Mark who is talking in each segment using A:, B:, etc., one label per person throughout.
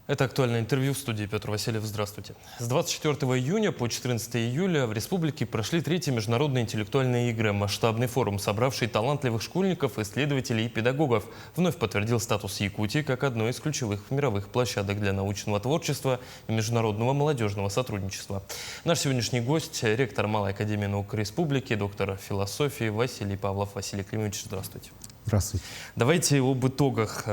A: Это актуальное интервью в студии Петр Васильев. Здравствуйте. С 24 июня по 14 июля в республике прошли третьи международные интеллектуальные игры. Масштабный форум, собравший талантливых школьников, исследователей и педагогов, вновь подтвердил статус Якутии как одной из ключевых мировых площадок для научного творчества и международного молодежного сотрудничества. Наш сегодняшний гость – ректор Малой академии наук республики, доктор философии Василий Павлов. Василий Климович, здравствуйте.
B: Здравствуйте.
A: Давайте об итогах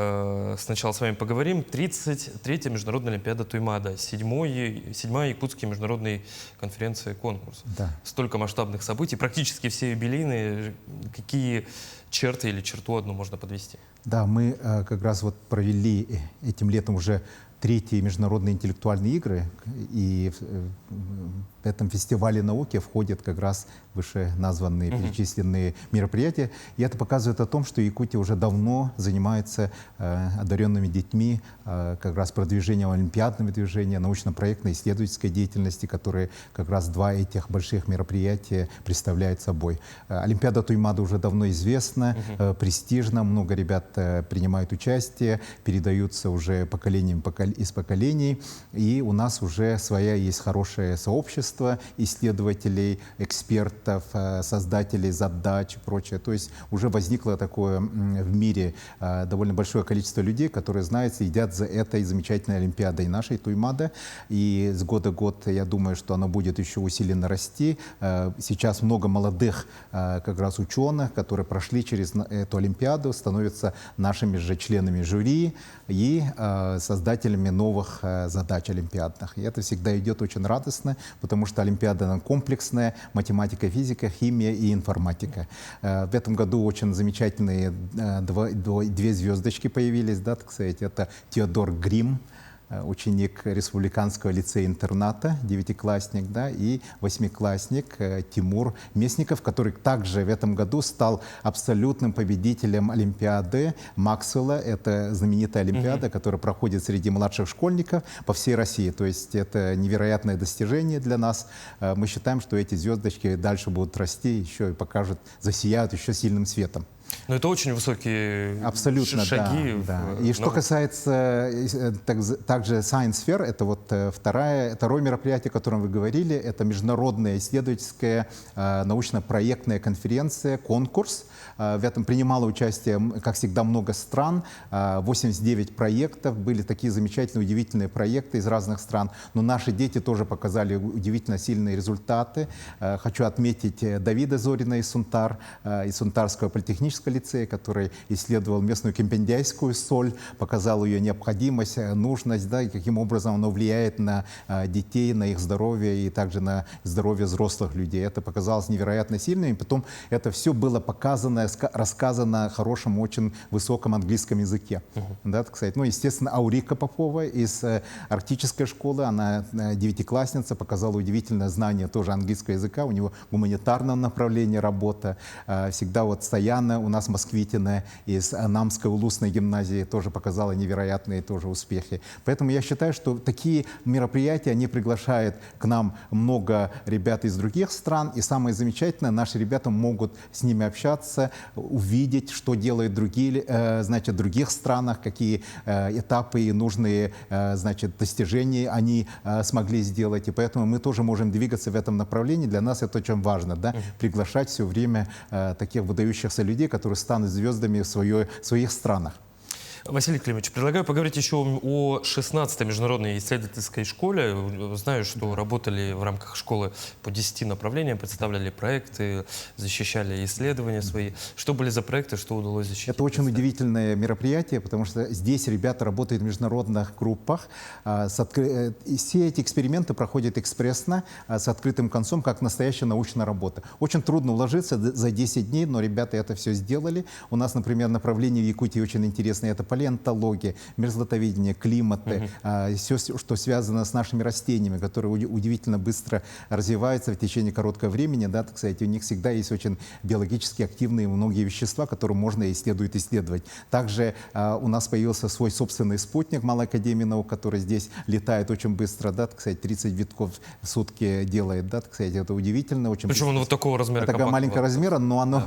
A: сначала с вами поговорим. 33-я международная олимпиада Туймаада, 7-я Якутская международная конференция «Конкурс».
B: Да.
A: Столько масштабных событий, практически все юбилейные. Какие черты или черту одну можно подвести?
B: Да, мы как раз вот провели этим летом уже третьи международные интеллектуальные игры, и в этом фестивале науки входят как раз вышеназванные перечисленные мероприятия. И это показывает о том, что Якутия уже давно занимается одаренными детьми, как раз продвижением олимпиадного движения, научно-проектной исследовательской деятельности, которые как раз два этих больших мероприятия представляют собой. Олимпиада Туймаада уже давно известна, престижна, много ребят принимают участие, передаются уже поколением из поколений, и у нас уже своя есть хорошее сообщество исследователей, экспертов, создателей задач и прочее. То есть уже возникло такое в мире довольно большое количество людей, которые знают, следят за этой замечательной Олимпиадой нашей Туймаада. И с года в год, я думаю, что она будет еще усиленно расти. Сейчас много молодых как раз ученых, которые прошли через эту Олимпиаду, становятся нашими же членами жюри и создателями новых задач олимпиадных. И это всегда идет очень радостно, потому что Олимпиада она комплексная: математика, физика, химия и информатика. В этом году очень замечательные две звездочки появились, да, так сказать. Это Теодор Грим, ученик республиканского лицея-интерната, 9-классник, да, и 8-классник Тимур Местников, который также в этом году стал абсолютным победителем Олимпиады Максвелла. Это знаменитая Олимпиада, которая проходит среди младших школьников по всей России. То есть это невероятное достижение для нас. Мы считаем, что эти звездочки дальше будут расти, еще и покажут, засияют еще сильным светом.
A: Но это очень высокие шаги.
B: Да. И что касается также Science Fair, это вот второе мероприятие, о котором вы говорили, это международная исследовательская научно-проектная конференция «Конкурс». В этом принимало участие, как всегда, много стран, 89 проектов, были такие замечательные, удивительные проекты из разных стран, но наши дети тоже показали удивительно сильные результаты. Хочу отметить Давида Зорина из Сунтарского политехнического лицея, который исследовал местную кемпендяйскую соль, показал ее необходимость, нужность, да, и каким образом она влияет на детей, на их здоровье и также на здоровье взрослых людей. Это показалось невероятно сильным, и потом это все было показано, рассказано на хорошем, очень высоком английском языке. Да, так сказать. Ну, естественно, Аурика Попова из арктической школы, она 9-классница, показала удивительное знание тоже английского языка, у него гуманитарное направление работа. Всегда вот Стояна, у нас Москвитина из Намской улусной гимназии тоже показала невероятные тоже успехи. Поэтому я считаю, что такие мероприятия, они приглашают к нам много ребят из других стран, и самое замечательное, наши ребята могут с ними общаться, увидеть, что делают другие, значит, в других странах, какие этапы и нужные, значит, достижения они смогли сделать. И поэтому мы тоже можем двигаться в этом направлении. Для нас это очень важно, да, приглашать все время таких выдающихся людей, которые станут звездами в своих странах.
A: Василий Климович, предлагаю поговорить еще о 16-й международной исследовательской школе. Знаю, что работали в рамках школы по 10 направлениям, представляли проекты, защищали исследования свои. Что были за проекты, что удалось защитить?
B: Это очень удивительное мероприятие, потому что здесь ребята работают в международных группах. И все эти эксперименты проходят экспрессно, с открытым концом, как настоящая научная работа. Очень трудно уложиться за 10 дней, но ребята это все сделали. У нас, например, направление в Якутии очень интересное. Это палеонтология, мерзлотоведение, климаты, все, что связано с нашими растениями, которые удивительно быстро развиваются в течение короткого времени. Да, так сказать, у них всегда есть очень биологически активные многие вещества, которые можно и следует исследовать. Также у нас появился свой собственный спутник Малой академии наук, который здесь летает очень быстро, да, так сказать, 30 витков в сутки делает. Да, так сказать, это удивительно. Очень
A: Причем он вот такого размера?
B: Такого маленького размера, но оно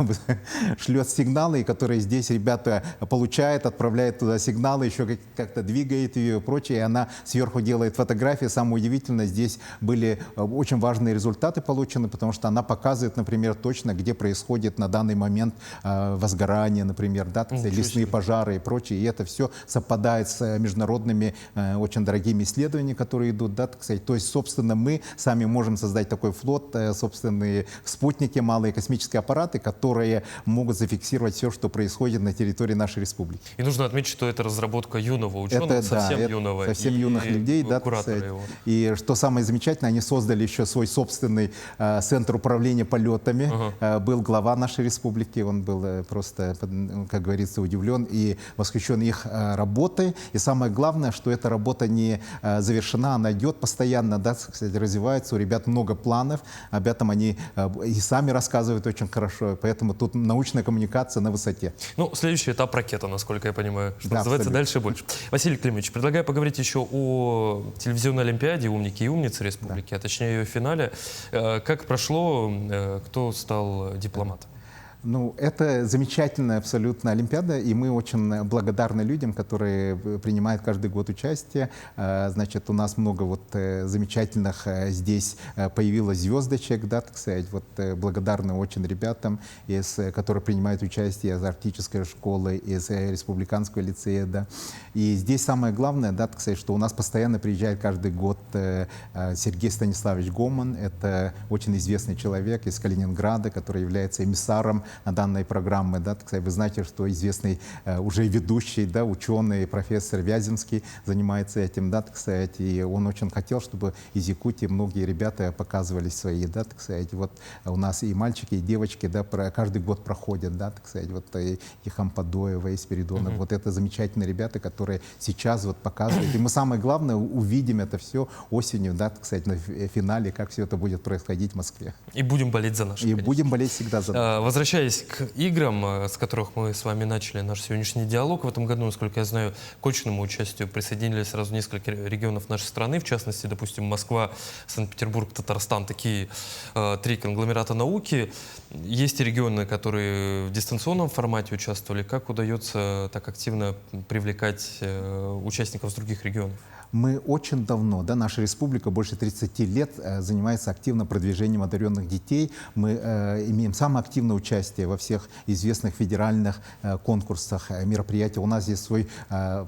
B: шлет сигналы, которые здесь ребята получают, отправляют посылает туда сигналы, еще как-то двигает ее и прочее, и она сверху делает фотографии. Самое удивительное, здесь были очень важные результаты получены, потому что она показывает, например, точно, где происходит на данный момент возгорание, например, да, лесные пожары и прочее, и это все совпадает с международными очень дорогими исследованиями, которые идут, да, так сказать. То есть, собственно, мы сами можем создать такой флот, собственные спутники, малые космические аппараты, которые могут зафиксировать все, что происходит на территории нашей республики.
A: И нужно отметить, что это разработка юного ученого,
B: Это,
A: совсем
B: да,
A: юного.
B: Совсем юных людей, да,
A: кураторы его.
B: И что самое замечательное, они создали еще свой собственный центр управления полетами. Был глава нашей республики, он был просто, как говорится, удивлен и восхищен их работой. И самое главное, что эта работа не завершена, она идет постоянно, да, кстати, развивается. У ребят много планов, об этом они и сами рассказывают очень хорошо, поэтому тут научная коммуникация на высоте.
A: Ну, следующий этап ракета, насколько я понимаю, что
B: Да,
A: называется,
B: абсолютно.
A: дальше больше. Василий Климович, предлагаю поговорить еще о телевизионной олимпиаде «Умники и умницы» республики, а точнее ее финале. Как прошло, кто стал дипломатом?
B: Ну, это замечательная абсолютно Олимпиада, и мы очень благодарны людям, которые принимают каждый год участие. Значит, у нас много вот замечательных здесь появилось звездочек, да, так сказать, вот благодарны очень ребятам, которые принимают участие из Арктической школы, из Республиканского лицея, да. И здесь самое главное, да, так сказать, что у нас постоянно приезжает каждый год Сергей Станиславович Гоман, это очень известный человек из Калининграда, который является эмиссаром данной программы. Да, так сказать, вы знаете, что известный уже ведущий, да, ученый, профессор Вяземский занимается этим, да, так сказать, и он очень хотел, чтобы из Якутии многие ребята показывали свои, да, так сказать, вот у нас и мальчики, и девочки, да, каждый год проходят, да, так сказать, вот и Хампадоева, и Спиридонов, вот это замечательные ребята, которые сейчас вот показывают, и мы самое главное увидим это все осенью, да, так сказать, на финале, как все это будет происходить в Москве.
A: И будем болеть за наших.
B: И будем болеть всегда за наших.
A: Возвращаясь к играм, с которых мы с вами начали наш сегодняшний диалог, в этом году, насколько я знаю, к очному участию присоединились сразу несколько регионов нашей страны, в частности, допустим, Москва, Санкт-Петербург, Татарстан, такие три конгломерата науки. Есть и регионы, которые в дистанционном формате участвовали. Как удается так активно привлекать участников с других регионов?
B: Мы очень давно, да, наша республика больше 30 лет занимается активно продвижением одаренных детей. Мы имеем самое активное участие во всех известных федеральных конкурсах, мероприятиях. У нас есть свой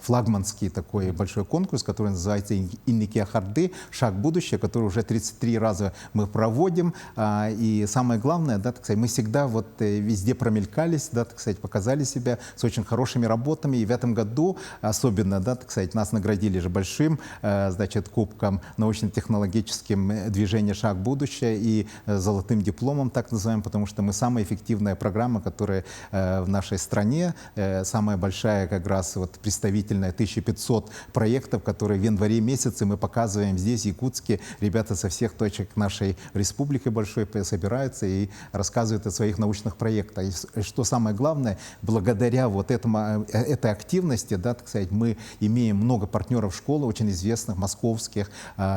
B: флагманский такой большой конкурс, который называется «Инники Ахарды», «Шаг в будущее», который уже 33 раза мы проводим. И самое главное, да, так сказать, мы всегда вот везде промелькались, да, так сказать, показали себя с очень хорошими работами. И в этом году особенно, да, так сказать, нас наградили же большим, значит, кубком научно-технологическим движения «Шаг в будущее» и золотым дипломом, так называемым, потому что мы самая эффективная программа, которая в нашей стране, самая большая как раз вот представительная, 1500 проектов, которые в январе месяце мы показываем здесь, в Якутске. Ребята со всех точек нашей республики большой собираются и рассказывают о своих научных проектах. И что самое главное, благодаря вот этой активности, да, так сказать, мы имеем много партнеров школы, очень известных, московских,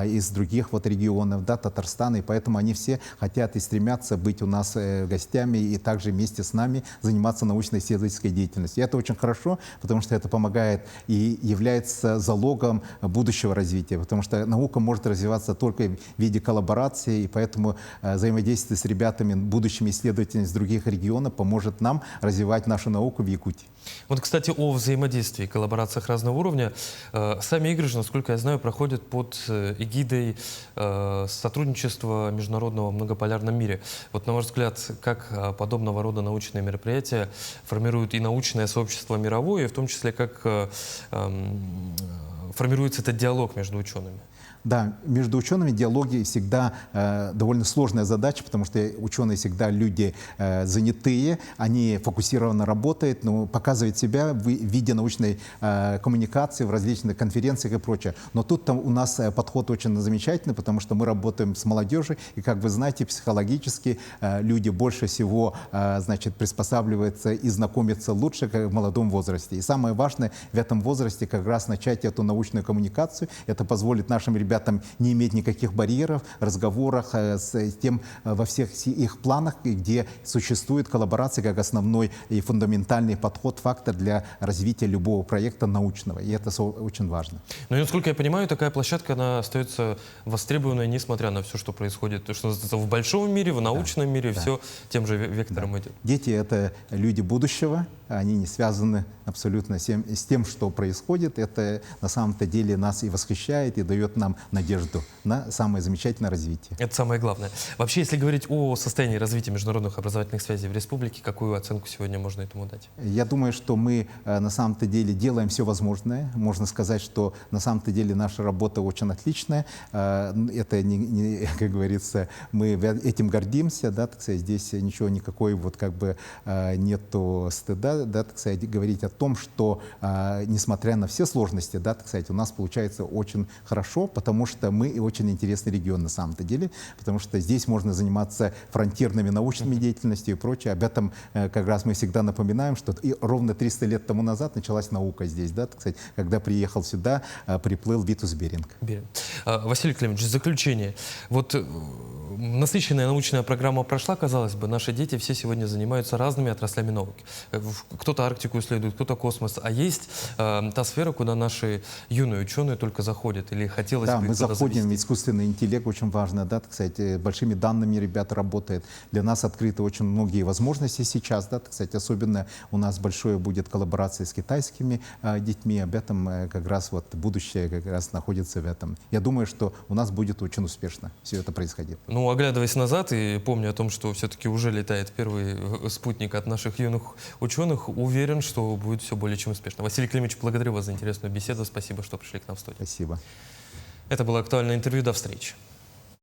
B: из других вот регионов, да, Татарстана, и поэтому они все хотят и стремятся быть у нас гостями и также вместе с нами заниматься научно-исследовательской деятельностью. И это очень хорошо, потому что это помогает и является залогом будущего развития, потому что наука может развиваться только в виде коллаборации, и поэтому взаимодействие с ребятами, будущими исследователями из других регионов поможет нам развивать нашу науку в Якутии.
A: Вот, кстати, о взаимодействии и коллаборациях разного уровня. Сами игры же, насколько я знаю, проходят под эгидой сотрудничества международного в многополярном мире. Вот, на ваш взгляд, как подобного рода научные мероприятия формируют и научное сообщество мировое, и в том числе, как формируется этот диалог между учеными?
B: Да, между учеными диалоги всегда довольно сложная задача, потому что ученые всегда люди занятые, они фокусированно работают, но показывают себя в виде научной коммуникации в различных конференциях и прочее. Но тут у нас подход очень замечательный, потому что мы работаем с молодежью, и, как вы знаете, психологически люди больше всего, значит, приспосабливаются и знакомятся лучше в молодом возрасте. И самое важное в этом возрасте как раз начать эту научную научную коммуникацию. Это позволит нашим ребятам не иметь никаких барьеров в разговорах с тем, во всех их планах, где существует коллаборация как основной и фундаментальный подход, фактор для развития любого проекта научного. И это очень важно.
A: Ну и, насколько я понимаю, такая площадка, она остается востребованной, несмотря на все, что происходит. То, что в большом мире, в научном мире, все тем же вектором идет.
B: Дети — это люди будущего, они не связаны абсолютно с тем, что происходит. Это на самом-то деле нас и восхищает, и дает нам надежду на самое замечательное развитие.
A: Это самое главное. Вообще, если говорить о состоянии развития международных образовательных связей в республике, какую оценку сегодня можно этому дать?
B: Я думаю, что мы на самом-то деле делаем все возможное. Можно сказать, что на самом-то деле наша работа очень отличная. Это, как говорится, мы этим гордимся, да, так сказать, здесь ничего, никакой вот как бы нету стыда, да, так сказать, говорить о том, что несмотря на все сложности, да, так сказать, у нас получается очень хорошо, потому что мы и очень интересный регион на самом-то деле, потому что здесь можно заниматься фронтирными научными деятельностью и прочее. Об этом как раз мы всегда напоминаем, что и ровно 300 лет тому назад началась наука здесь, да, так сказать, когда приехал сюда, приплыл Витус Беринг.
A: Василий Климович, в заключение. Вот насыщенная научная программа прошла, казалось бы, наши дети все сегодня занимаются разными отраслями науки. Кто-то Арктику исследует, кто-то космос. А есть та сфера, куда наши юные ученые только заходят или хотелось бы
B: мы
A: их туда
B: заходим,
A: завести?
B: искусственный интеллект очень важно, да, так сказать, большими данными ребята работают. Для нас открыты очень многие возможности сейчас, да, так сказать, особенно у нас большое будет коллаборация с китайскими детьми, об этом как раз вот будущее как раз находится в этом. Я думаю, что у нас будет очень успешно все это происходить.
A: Ну, оглядываясь назад и помня о том, что все-таки уже летает первый спутник от наших юных ученых, уверен, что будет все более чем успешно. Василий Климович, благодарю вас за интересную беседу. Спасибо, что пришли к нам в студию.
B: Спасибо.
A: Это было актуальное интервью. До встречи.